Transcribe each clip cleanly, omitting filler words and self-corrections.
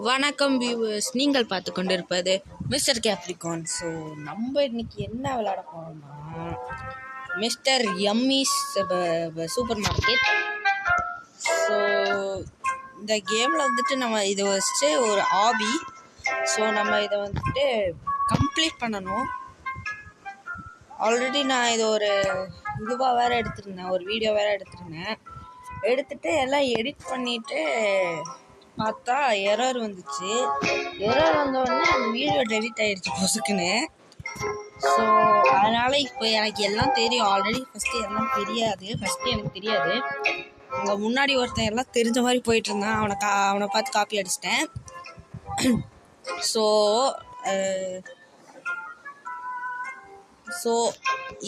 வணக்கம் வியூவர்ஸ், நீங்கள் பார்த்து கொண்டிருப்பது மிஸ்டர் கேப்ரிகான். ஸோ நம்ம இன்னைக்கு என்ன விளையாட போறோம்னா மிஸ்டர் யம்மிஸ் சூப்பர் மார்க்கெட். ஸோ இந்த கேமில் வந்துட்டு நம்ம இதை வச்சு ஒரு ஹாபி. ஸோ நம்ம இதை வந்துட்டு கம்ப்ளீட் பண்ணணும். ஆல்ரெடி நான் இது ஒரு இதுவாக வேறு எடுத்திருந்தேன், ஒரு வீடியோ வேறு எடுத்துட்டு எல்லாம் எடிட் பண்ணிவிட்டு பார்த்தா எரர் வந்துச்சு. எரர் வந்தோடனே அந்த வீடியோ டெலிட் ஆகிடுச்சு பொசுக்குன்னு. ஸோ அதனால் இப்போ எனக்கு எல்லாம் தெரியும். ஆல்ரெடி ஃபஸ்ட்டு எல்லாம் தெரியாது. ஃபஸ்ட்டு எனக்கு தெரியாது. அங்கே முன்னாடி ஒருத்தன் எல்லாம் தெரிஞ்ச மாதிரி போயிட்டு இருந்தான். அவனை பார்த்து காப்பி அடிச்சிட்டேன். ஸோ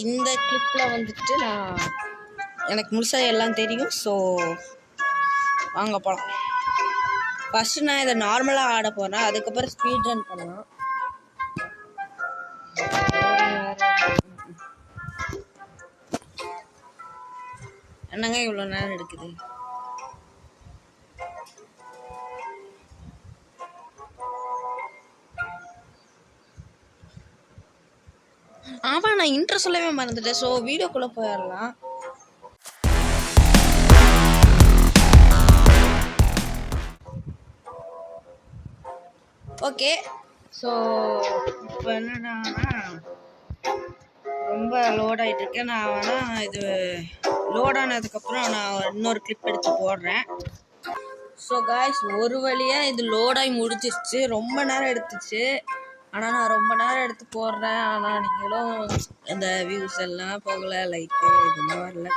இந்த கிளிப்பில் வந்துட்டு எனக்கு முழுசாக எல்லாம் தெரியும். ஸோ வாங்க போகலாம். ஃபஸ்ட்டு நான் இதை நார்மலாக ஆட போகிறேன், அதுக்கப்புறம் ஸ்பீட் ரன் பண்ணலாம். என்னங்க இவ்வளோ நேரம் எடுக்குது? ஆமாம், நான் இன்ட்ரோ சொல்லவே மறந்துட்டேன். ஸோ வீடியோக்குள்ளே போயிடலாம். ஓகே, ஸோ இப்போ என்னன்னா ரொம்ப லோட் ஆகிட்டு இருக்கேன். நான் வேணால் இது லோட் ஆனதுக்கப்புறம் நான் இன்னொரு கிளிப் எடுத்து போடுறேன். ஸோ காய்ஸ், ஒரு வழியாக இது லோடாகி முடிஞ்சிருச்சு. ரொம்ப நேரம் எடுத்துச்சு. ஆனால் நான் ரொம்ப நேரம் எடுத்து போடுறேன். ஆனால் நீங்களும் இந்த வியூஸ் எல்லாம் போகலை, லைக்கு எதுவும் வரல.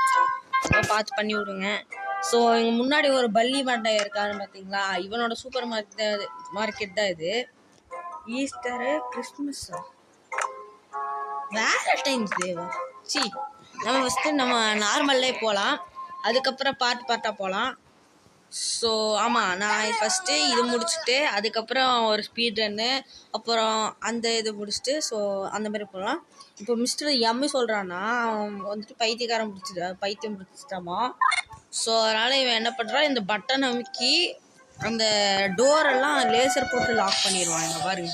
பார்த்து பண்ணி விடுங்க. ஸோ இங்கே முன்னாடி ஒரு பள்ளி மண்டை இருக்கான்னு பார்த்தீங்களா? இவனோட சூப்பர் மார்க்கெட் தான் இது. ஈஸ்டரு, கிறிஸ்மஸ்ஸா, வேலண்டைன்ஸ் டேவா? நம்ம ஃபஸ்ட்டு நம்ம நார்மல்லே போகலாம், அதுக்கப்புறம் பார்ட்டாக போகலாம். ஸோ ஆமாம், நான் ஃபஸ்ட்டு இது முடிச்சுட்டு அதுக்கப்புறம் ஒரு ஸ்பீட் ரன்னு, அப்புறம் அந்த இது முடிச்சுட்டு ஸோ அந்த மாதிரி போகலாம். இப்போ மிஸ்டர் யம்மி சொல்கிறான்னா அவன் வந்துட்டு பைத்தியம் பிடிச்சிட்டாமா. ஸோ அதனால் இவன் என்ன பண்ணுறான், இந்த பட்டன் அமுக்கி அந்த டோரெல்லாம் லேசர் போட்டு லாக் பண்ணிடுவான். இங்கே பாருங்க,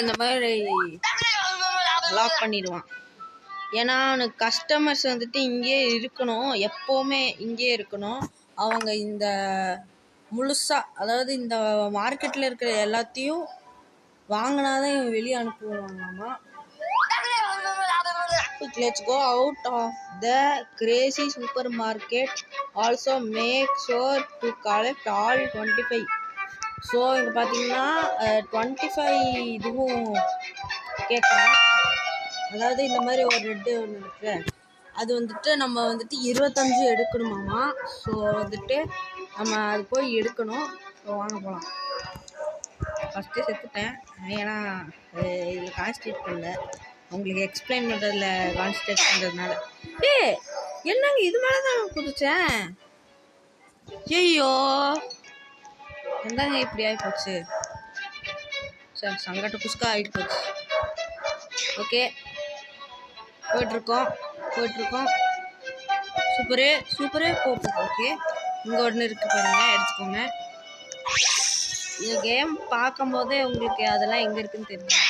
இந்த மாதிரி லாக் பண்ணிடுவான். ஏன்னா அவனுக்கு கஸ்டமர்ஸ் வந்துட்டு இங்கே இருக்கணும், எப்போவுமே இங்கே இருக்கணும். அவங்க இந்த முழுசாக, அதாவது இந்த மார்க்கெட்டில் இருக்கிற எல்லாத்தையும் வாங்கினாதான் இவன் வெளியே அனுப்புவாங்களாமா. Let's go out of the crazy supermarket. Also make sure to collect all 25. So இங்கே பார்த்தீங்கன்னா 25 இதுவும் கேட்குறேன். அதாவது இந்த மாதிரி ஒரு ரெட்டு ஒன்று இருக்கு, அது வந்துட்டு நம்ம வந்துட்டு 25 எடுக்கணுமாமா. ஸோ வந்துட்டு நம்ம அது போய் எடுக்கணும். ஸோ வாங்க போகலாம். ஃபஸ்ட்டு செத்துட்டேன், ஏன்னா இதில் கான்சன்ட்ரேட் பண்ணல. உங்களுக்கு எக்ஸ்பிளைன் பண்ணுறதுல கான்சன்ட்ரேட் பண்ணுறதுனால. என்னங்க இது மேலே தான் குதிச்சேன். ஐயோ, என்னங்க இப்படி ஆகி போச்சு. சரி, சங்கட்ட குஸ்கா ஆகிட்டு போச்சு. ஓகே, போயிட்டுருக்கோம். சூப்பரு போகும். ஓகே, இங்கே ஒன்று இருக்குது பாருங்கள், எடுத்துக்கோங்க. இந்த கேம் பார்க்கும்போதே உங்களுக்கு அதெல்லாம் எங்கே இருக்குதுன்னு தெரியும்.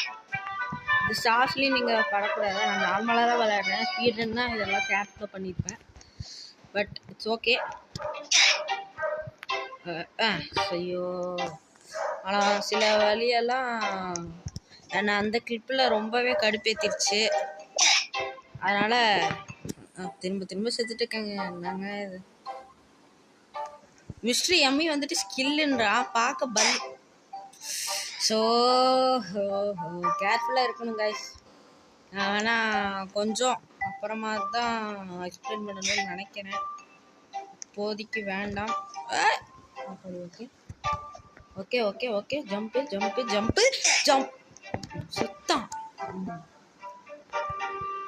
இது ஸ்டார்ஸ்லேயும் நீங்கள் படக்கூடாது. நான் நார்மலாக தான் விளையாடுறேன். ஸ்பீட் தான் இதெல்லாம் கேப்சர் பண்ணியிருப்பேன். But it's okay. ஐயோ, ஆனால் சில வழியெல்லாம் என்னை அந்த கிளிப்பில் ரொம்பவே கடுப்பேற்றிருச்சு. அதனால் திரும்ப செத்துட்டு இருக்கேங்க. என்னங்க இது? மிஸ்ட்ரி யம்மி வந்துட்டு ஸ்கில்லுன்றா, பார்க்க பல். ஸோ கேர்ஃபுல்லாக இருக்கணும் கைஸ். நான் வேணால் கொஞ்சம் அப்புறமா தான் எக்ஸ்பிளைன் பண்ணணும்னு நினைக்கிறேன், இப்போதைக்கு வேண்டாம். ஓகே, ஜம்ப் சுத்தம்.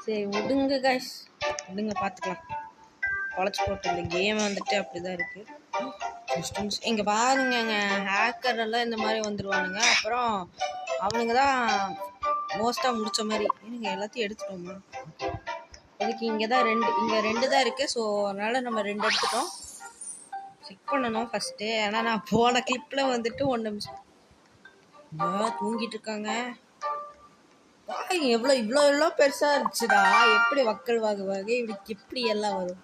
சரி விடுங்க கைஸ், விடுங்க, பார்த்துக்கலாம். பொழைச்சி போட்டு இந்த கேம் வந்துட்டு அப்படிதான் இருக்குது. இங்கே பாருங்க, ஹேக்கர் எல்லாம் இந்த மாதிரி வந்துடுவானுங்க. அப்புறம் அவனுங்க தான் மோஸ்ட்டாக முடித்த மாதிரி. எனக்கு எல்லாத்தையும் எடுத்துட்டோமா? அதுக்கு இங்கே 2 தான் இருக்குது. ஸோ அதனால் நம்ம 2 எடுத்துட்டோம். ஸோ கிளிக் பண்ணணும் ஃபஸ்ட்டு. ஏன்னா நான் போன கிளிப்பில் வந்துட்டு 1 நிமிஷம் தூங்கிட்டு இருக்காங்க. எவ்வளோ இவ்வளோ பெருசாக இருந்துச்சுடா. எப்படி வக்கல் வாகுவாக இப்படி எப்படி எல்லாம் வரும்?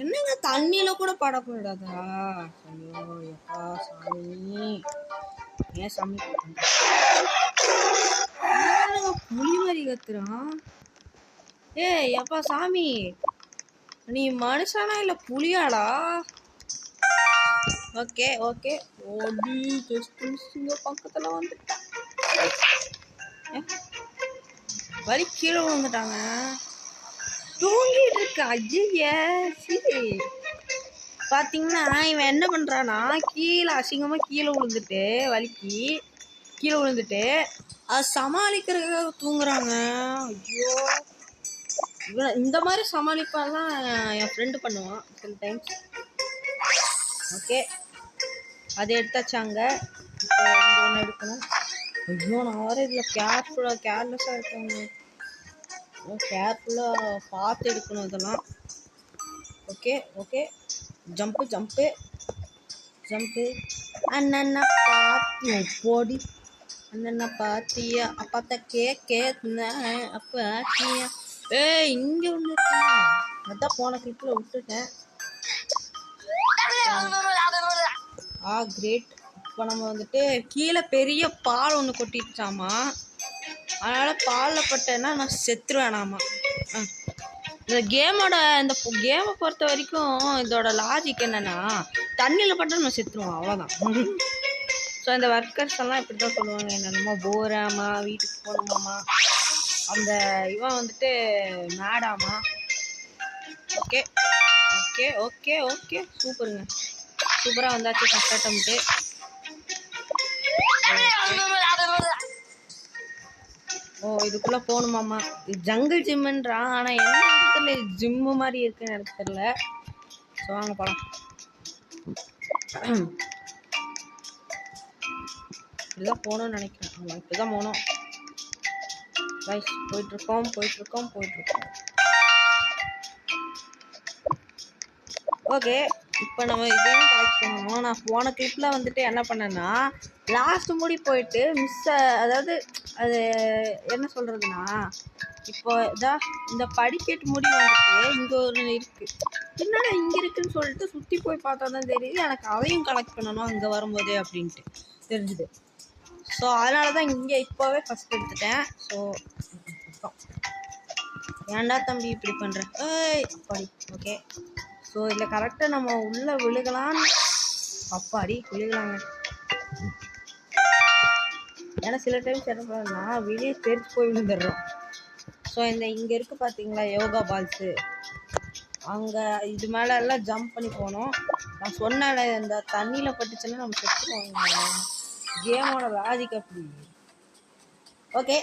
என்னங்க தண்ணியில கூட படக்கூடாதா? ஐயோ எப்பா சாமி, ஏன் சாமி புலி மாதிரி கத்துறான்? எப்பா சாமி, நீ மனுஷனா இல்ல புலியாடா? ஓகே ஓகே, ஓடி ஜஸ்ட் பக்கத்துல வந்துட்டேன். வலி கீழே விழுந்துட்டாங்க. தூங்கிட்டு இருக்க. ஐய சரி, பாத்தீங்கன்னா இவன் என்ன பண்றானா, கீழே அசிங்கமா கீழே விழுந்துட்டு வலிக்கு கீழே விழுந்துட்டு அது சமாளிக்கிறதுக்காக தூங்குறாங்க. ஐயோ, இவன் இந்த மாதிரி சமாளிப்பாலாம் என் ஃப்ரெண்டு பண்ணுவான் சில டைம்ஸ். ஓகே, அதை எடுத்தாச்சாங்க. இப்போ ஒன்று எடுக்கணும். ஐயோ, நான் வர இதில் கேர்லெஸ்ஸாக இருக்கேங்க. கேர்ஃபுல்லாக பார்த்து எடுக்கணும் இதெல்லாம். Okay okay, jump jump jump. அண்ணா பார்த்து போடி, அண்ணா பார்த்தியா அப்பா கேட்குன அப்பாத்தியா. இங்கே ஒன்று இருக்கா? அதான் போன கிளிப்பில் விட்டுட்டேன். கிரேட். இப்போ நம்ம வந்துட்டு கீழே பெரிய பால் ஒன்று கொட்டிடுச்சாமா. அதனால் பாலில் பட்டேன்னா நான் செத்துருவேனாமா. இந்த கேமை பொறுத்த வரைக்கும் இதோட லாஜிக் என்னென்னா, தண்ணியில் பட்டால் நம்ம செத்துருவோம், அவ்வளோதான். ஸோ இந்த ஒர்க்கர்ஸ் எல்லாம் இப்படி தான் சொல்லுவாங்க, என்னென்னமோ போராமா, வீட்டுக்கு போகணுமாம்மா, அந்த இவன் வந்துட்டு மேடாமா. ஓகே ஓகே ஓகே ஓகே, சூப்பருங்க, சூப்பராக வந்தாச்சு ஃபஸ்ட் அட்டம்ப்ட்டு. இதுக்குள்ளே போகணுமாம்மா. இது ஜங்கிள் ஜிம்முன்றான், ஆனால் என்ன இடத்துல ஜிம்மு மாதிரி இருக்குன்னு எனக்கு தெரியல. ஸோ வாங்க போகலாம். இப்படிதான் போகணும்னு நினைக்கிறேன். ஆமாம், இப்படி தான் போகணும். போயிட்டுருக்கோம். ஓகே, இப்போ நம்ம இதையும் கலெக்ட் பண்ணணும். நான் போன கிளிப்பில் வந்துட்டு என்ன பண்ணேன்னா, லாஸ்ட் முடி போயிட்டு அதாவது அது என்ன சொல்கிறதுனா, இப்போ இதான் இந்த படிக்கட்டு முடி வந்துட்டு இங்கே ஒரு இருக்குது. என்னடா இங்கே இருக்குன்னு சொல்லிட்டு சுற்றி போய் பார்த்தா தான் தெரியுது எனக்கு அதையும் கலெக்ட் பண்ணணும் அங்கே வரும்போதே அப்படின்ட்டு தெரிஞ்சுது. ஸோ அதனால தான் இங்கே இப்போவே ஃபஸ்ட் எடுத்துட்டேன். ஸோ ஏன்டா தம்பி இப்படி பண்ணுறேன் படி. ஓகே, ஸோ இதில் கரெக்டாக நம்ம உள்ளே விழுகலான்னு அப்பாடி விழுகலாங்க. ஏன்னா சில டைம்ஸ் என்ன பண்ணா வெளியே தெரிச்சு போய் விழுந்துடுறோம். ஸோ இங்கே இருக்குது பார்த்தீங்களா யோகா பால்ஸு, அங்கே இது மேலே எல்லாம் ஜம்ப் பண்ணி போனோம். நான் சொன்னேன் இந்த தண்ணியில் பட்டுச்சுன்னா நம்ம செத்துருவோம். கேமோட லாஜிக் அப்படி. ஓகே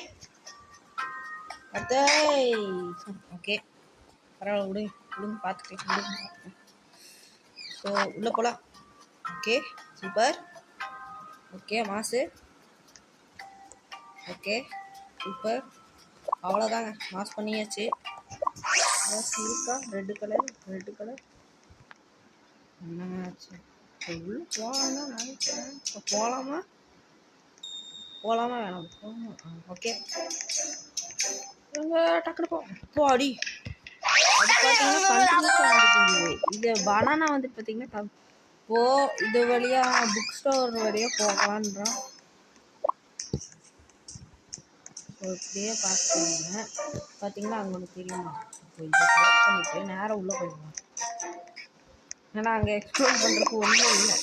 ஓகே, பரவாயில்ல, விடுங்க பார்த்துக்கலாம். ஸோ உள்ளே போகலாம். Okay super. ஓகே மாசு. ஓகே சூப்பர், அவ்வளோதாங்க, மாஸ் பண்ணியாச்சு. இருக்கா ரெட்டு கலர் என்னாச்சு? உள்ள போகலாம்னு நினைக்கிறேன். இப்போ போகலாமா வேணாம்? ஓகே, டக்குனு போடி. அது பார்த்தீங்கன்னா இது பனானா வந்து பார்த்தீங்கன்னா இது வழியாக புக் ஸ்டோர் வழியாக போகலான்றான். இப்படியே பார்த்தீங்கன்னா அங்கே ஒன்று தெரியுமா? இப்போ இதை கலெக்ட் பண்ணிவிட்டு நேராக உள்ளே போயிடலாம். ஏன்னா அங்கே எக்ஸ்ப்ளோர் பண்ணுறதுக்கு ஒன்றும் இல்லை.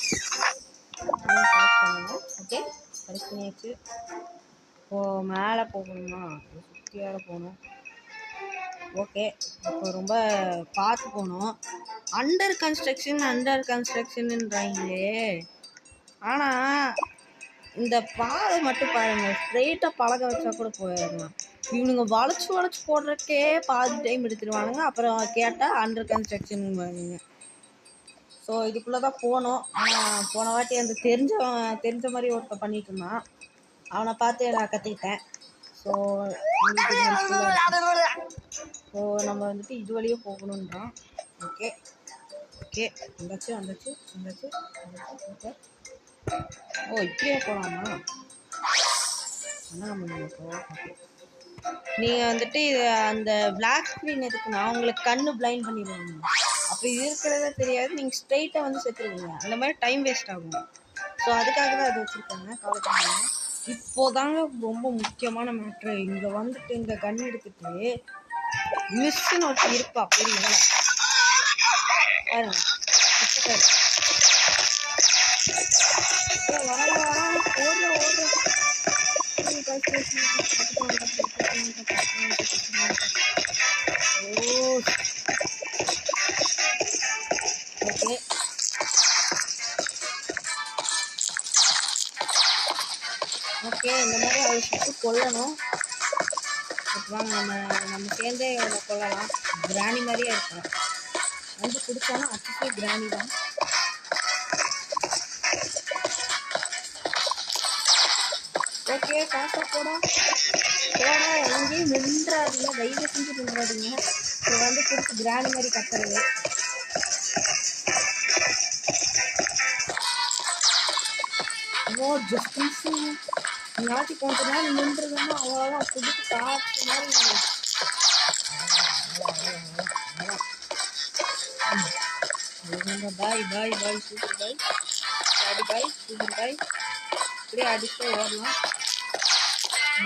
கலெக்ட் பண்ணணும். ஓகே, கலெக்ட் பண்ணியாச்சு. இப்போது மேலே போகணுமா, சுற்றி வேறு போகணும். ஓகே, இப்போ ரொம்ப பார்த்து போகணும். அண்டர் கன்ஸ்ட்ரக்ஷன்ன்றாங்களே, ஆனால் இந்த பாதை மட்டும் பாருங்கள், ஸ்ட்ரெயிட்டாக பழக வச்சா கூட போயிடலாம். இவனுங்க வளைச்சு போடுறதுக்கே பாதி டைம் எடுத்துடுவானுங்க. அப்புறம் கேட்டால் அண்டர் கன்ஸ்ட்ரக்ஷன் வாங்குங்க. ஸோ இதுக்குள்ளே தான் போனோம். ஆனால் போன வாட்டி அந்த தெரிஞ்ச மாதிரி ஒருத்தர் பண்ணிட்டு இருந்தான், அவனை பார்த்து நான் கற்றுக்கிட்டேன். ஸோ ஸோ நம்ம வந்துட்டு இது வழியே போகணுன்றான். ஓகே ஓகே, வந்தாச்சு வந்தாச்சு வந்தாச்சு வந்தாச்சு. ஓகே, ஓ இப்படியே போகலாமா? என்ன நம்ம ஓகே, நீங்கள் வந்துட்டு இது அந்த பிளாக் ஸ்க்ரீன் எதுக்குன்னா உங்களுக்கு கண்ணு பிளைண்ட் பண்ணிடுவாங்க. அப்போ இது இருக்கிறதே தெரியாது, நீங்கள் ஸ்ட்ரெயிட்டாக வந்து செத்துருவீங்க. அந்த மாதிரி டைம் வேஸ்ட் ஆகும். ஸோ அதுக்காக தான் அது வச்சுருக்காங்க, கவலைப்படாங்க. இப்போதாங்க ரொம்ப முக்கியமான மேட்ரு. இங்கே வந்துட்டு இந்த கன் எடுத்துட்டு மிஸ்ஸுன்னு ஒருத்தர் இருப்பா பெரிய வேலை பாருங்க. ஓடுற ஓடுற ஓகே ஓகே, இந்த மாதிரி அதை சுட்டு கொல்லணும். வாங்க நம்ம சேர்ந்தே இவனை கொல்லலாம். கிராணி மாதிரியே இருக்கும். வந்து கொடுத்தாலும் அச்சுக்கே கிராணி தான். ஓகே, காசை போட எங்கேயும் நின்றாதீங்க, தயவு செஞ்சு நின்றாதீங்க. இது வந்து கொடுத்து கிராணி மாதிரி கத்துறது. ஓ ஜஸ்டிஸ் நாட்டி கொஞ்ச நேரம் நின்றுதுன்னா அவ்வளோதான், கொடுத்து காசு மாதிரி. பாய் பாய் பாய், சூப்பர் பாய், அடி பாய், சூப்பர் பாய். இப்படியே அடிச்சு ஓடலாம்.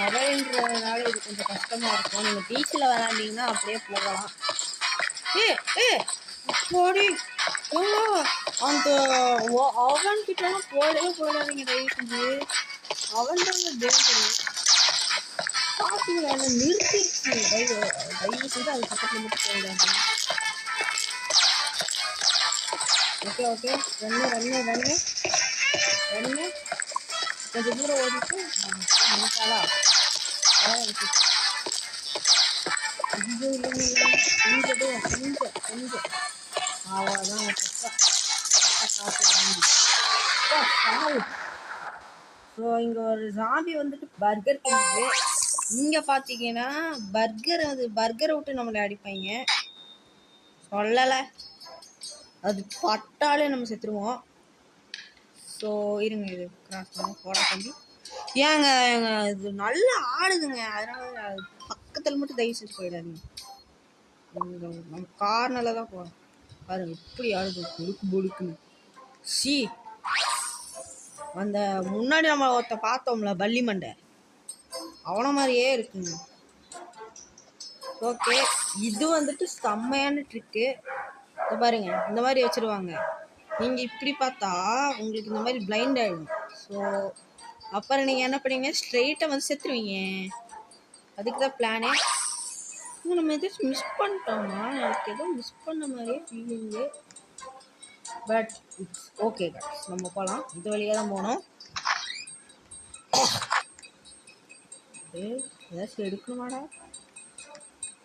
மொபைல்ன்றதுனால இது கொஞ்சம் கஷ்டமாக இருக்கும். நீங்கள் பீச்சில் விளாண்டிங்கன்னா அப்படியே போகலாம். போடி அந்த அவன் கிட்டலாம் போடவே போடாதீங்க தயவு செஞ்சு. அவன் தாங்க டேஞ்சரு. பார்த்தீங்களா என்ன நிறுத்திடுச்சு. தயவு செஞ்சு அது பக்கத்தில் மட்டும் போயிடாது. Okay okay, run run run run. கொஞ்சம் தூரம் ஓடிட்டு நினைச்சாலா கொஞ்சம் கொஞ்சம் கொஞ்சம் அவ்வளோதான். ஸோ இங்கே ஒரு ஜாம்பி வந்துட்டு பர்கர் தின்னுது. இங்கே பார்த்தீங்கன்னா பர்கரை விட்டு நம்மளை அடிப்பாங்க. சொல்லலை, அது பட்டாலே நம்ம செத்துருவோம். ஸோ இருங்க, இது கிராஸ் பண்ணி போட தம்பி. ஏங்க இது நல்லா ஆடுதுங்க, அதனால பக்கத்தில் மட்டும் தயவு செஞ்சு போயிடாதீங்க. நம்ம கார்னரில் தான் போகிறோம். பாருங்க இப்படி ஆடுது, புடுக்கு புடுக்குன்னு. சி அந்த முன்னாடி நம்ம ஒருத்த பார்த்தோம்ல பள்ளி மண்டை, அவனை மாதிரியே இருக்குங்க. ஓகே, இது வந்துட்டு செம்மையான ட்ரிக்கு. இதை பாருங்க, இந்த மாதிரி வச்சுருவாங்க. நீங்கள் இப்படி பார்த்தா உங்களுக்கு இந்த மாதிரி பிளைண்ட் ஆகிடும். ஸோ அப்புறம் நீங்கள் என்ன பண்ணுவீங்க, ஸ்ட்ரெயிட்டாக வந்து செத்துருவீங்க. அதுக்கு தான் பிளானே. நம்ம எதாச்சும் மிஸ் பண்ணிட்டோமா? எனக்கு எதுவும் மிஸ் பண்ண மாதிரியே feeling. But it's okay guys, நம்ம போகலாம். இது வழியாக தான் போகணும். ஏதாச்சும் எடுக்கணுமாடா?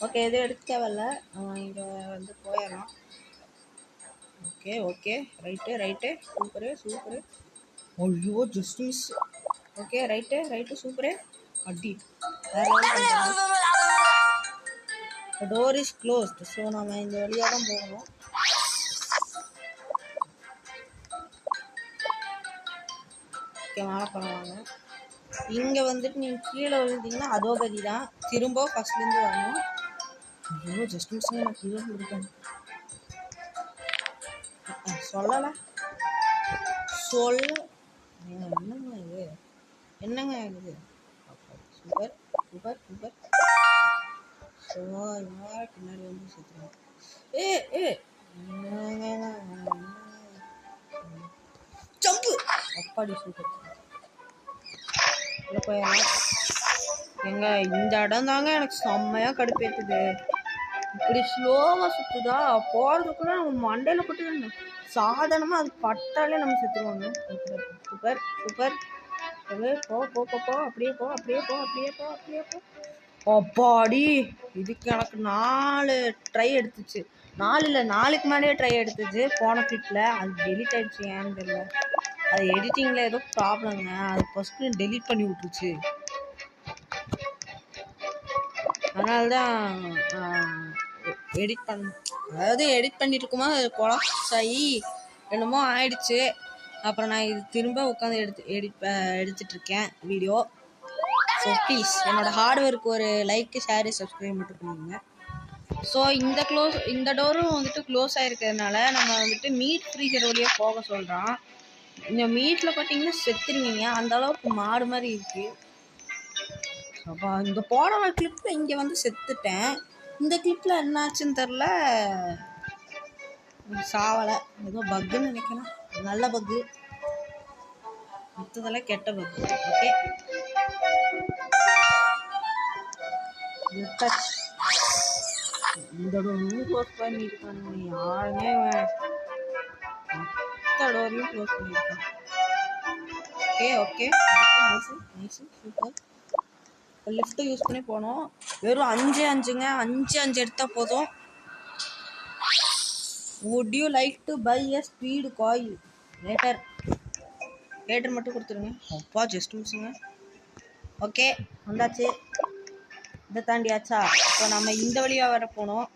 ஓகே, எதுவும் எடுக்க தேவையில்ல, இங்கே வந்து போயிடலாம். Okay okay, right right, super super. ஐயோ just miss. Okay right right, super. அடி டோர் இஸ் க்ளோஸ்ட். ஸோ நம்ம இந்த வழியாக தான் போகணும். ஓகே, மேலே பண்ணுவாங்க. இங்கே வந்துட்டு நீங்கள் கீழே விழுந்தீங்கன்னா அதோ கதி தான், திரும்ப ஃபஸ்ட்லேருந்து வரணும். ஐயோ ஜஸ்ட் மிஸ், நான் கீழே விழுந்துட்டேன். சொல்லலை என்னங்க இது, என்னங்க இது. Super super super. ஸோ பின்னாடி வந்து சுற்றுறோம். ஜம்பு அப்பாடி சூப்பர். இல்லை போயிடலாம். எங்க இந்த இடம் தாங்க எனக்கு செம்மையாக கடுப்பேற்றுது. இப்படி ஸ்லோவாக சுற்றுதா, போகிறதுக்குள்ள நம்ம மண்டையில் போட்டு சாதாரணமாக அது பட்டாலே நம்ம செத்துருவாங்க. Super super. போ போ போ போ, அப்படியே போ அப்படியே போ அப்படியே போ அப்படியே போ. அப்பாடி, இதுக்கு எனக்கு 4 ட்ரை எடுத்துச்சு. 4 இல்லை, 4க்கு மேலேயே ட்ரை எடுத்துச்சு போன கிளிப்பில். அது டெலிட் ஆகிடுச்சு, ஏன்னு தெரியல. அது எடிட்டிங்கில் ஏதோ ப்ராப்ளம்ங்க, அது ஃபஸ்ட்டு டெலிட் பண்ணி விட்டுருச்சு. அதனால தான் எடிட் பண்ணிட்டு இருக்குமா கொலாப்ஸ் ஆகி என்னமோ ஆயிடுச்சு. அப்புறம் நான் இது திரும்ப உட்காந்து எடுத்துட்ருக்கேன் வீடியோ. ஸோ ப்ளீஸ் என்னோட ஹார்ட் ஒர்க்கு ஒரு லைக்கு ஷேரு சப்ஸ்கிரைப் மட்டும் பண்ணுங்க. ஸோ இந்த டோரும் வந்துட்டு க்ளோஸ் ஆகிருக்கிறதுனால நம்ம வந்துட்டு மீட் ஃப்ரீசர் வழியாக போக சொல்கிறான். இந்த மீட்டில் பார்த்தீங்கன்னா செத்துருவீங்க, அந்த அளவுக்கு மாடு மாதிரி இருக்கு. அப்போ இந்த போன கிளிப்பில் இங்கே வந்து செத்துட்டேன். இந்த கிளிப்பில் என்னாச்சுன்னு தெரில, சாவலை. ஏதோ பக்குன்னு நினைக்கலாம், நல்ல பக்கு, மற்றதெல்லாம் கெட்ட பக்கு. ஓகே, இந்த டோரும் க்ளோஸ் பண்ணியிருக்கானுங்க யாருமே, மொத்த டோரையும் க்ளோஸ் பண்ணியிருக்காங்க. Okay okay, nice super. Lift use பண்ணி போனோம். வெறும் 5 எடுத்தால் போதும். would you like to buy a speed coil later மட்டும் கொடுத்துருங்க. அப்பா ஜஸ்ட் மிஸ்ஸுங்க. ஓகே வந்தாச்சு, இதை தாண்டியாச்சா? இப்போ நம்ம இந்த வழியாக வர போனோம்.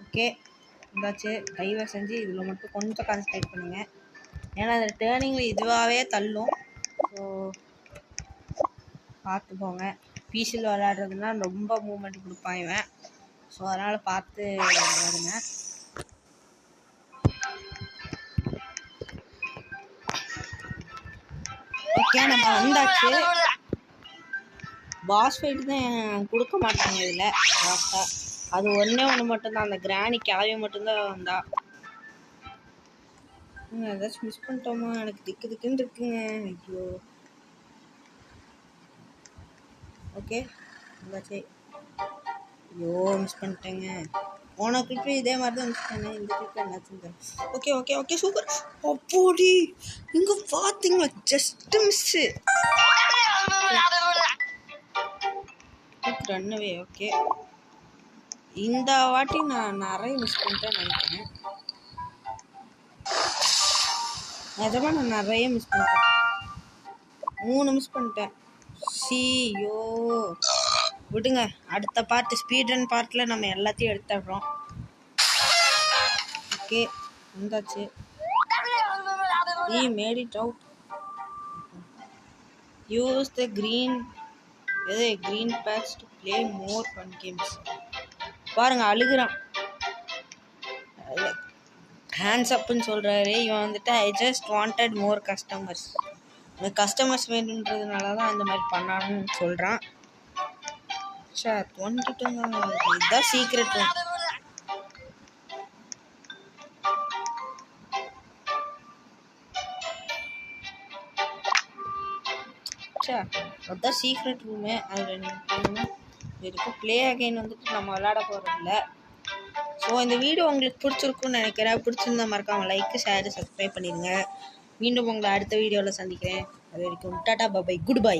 ஓகே வந்தாச்சு. தயவு செஞ்சு இதில் மட்டும் கொஞ்சம் கான்சன்ட்ரேட் பண்ணுங்க, ஏன்னா அந்த டேர்னிங்கில் இதுவாகவே தள்ளும். ஸோ பார்த்து போங்க. பிசியில் விளையாடுறதுனா ரொம்ப மூமெண்ட் கொடுப்பாங்க, ஸோ அதனால் பார்த்து விளையாடுங்க. ஓகே நம்ம வந்தாச்சு. பாஸ் ஃபைட்டு தான் கொடுக்க மாட்டாங்க இதில் லாஸ்ட்டாக. அது ஒன்று மட்டும்தான், அந்த கிராணி கிளவி மட்டும்தான் வந்தா. ஏதாச்சும் மிஸ் பண்ணிட்டோமா? எனக்கு திக்குன்னு இருக்குங்க. ஐயோ. ஓகே வந்தாச்சு. ஐயோ மிஸ் பண்ணிட்டேங்க. போன கிளிப்பு இதே மாதிரி தான் மிஸ் பண்ணேன், இந்த கிளிப்பு என்னாச்சுங்க. Okay okay okay super. அப்போடி இங்கே பார்த்தீங்களா, ஜஸ்ட் மிஸ்ஸு ரன்னவே. ஓகே இந்த வாட்டி நான் நிறைய மிஸ் பண்ணிட்டேன்னு நினைக்கிறேன். நிஜமாக நான் நிறைய மிஸ் பண்ணிட்டேன், 3 மிஸ் பண்ணிட்டேன். ஐயோ விடுங்க, அடுத்த பார்ட் ஸ்பீட் ரன் பார்ட்டில் நம்ம எல்லாத்தையும் எடுத்துடுறோம். ஓகே வந்தாச்சு. Made it out. Use the green patch to play more fun games. பாருங்க அழுகுறான், ஹேண்ட்ஸ் அப்புன்னு சொல்கிறாரு. இவன் வந்துட்டு I just wanted more customers, customers வேணுன்றதுனால தான் அந்த மாதிரி பண்ணான்னு சொல்கிறான். சார் வந்துட்டுங்க, இதுதான் சீக்ரெட் ரூம். அதுதான் சீக்ரெட் ரூமு. அதில் நீங்கள் இருக்கும் ப்ளே அகைன் வந்துட்டு நம்ம விளையாட போகிறதில்ல. ஸோ இந்த வீடியோ உங்களுக்கு பிடிச்சிருக்குன்னு நினைக்கிறேன். பிடிச்சிருந்தா மறக்காமல் லைக்கு ஷேரு சப்ஸ்கிரைப் பண்ணிடுங்க. மீண்டும் உங்களை அடுத்த வீடியோவில் சந்திக்கிறேன். அது வரைக்கும் டாடா பாய், குட் பை.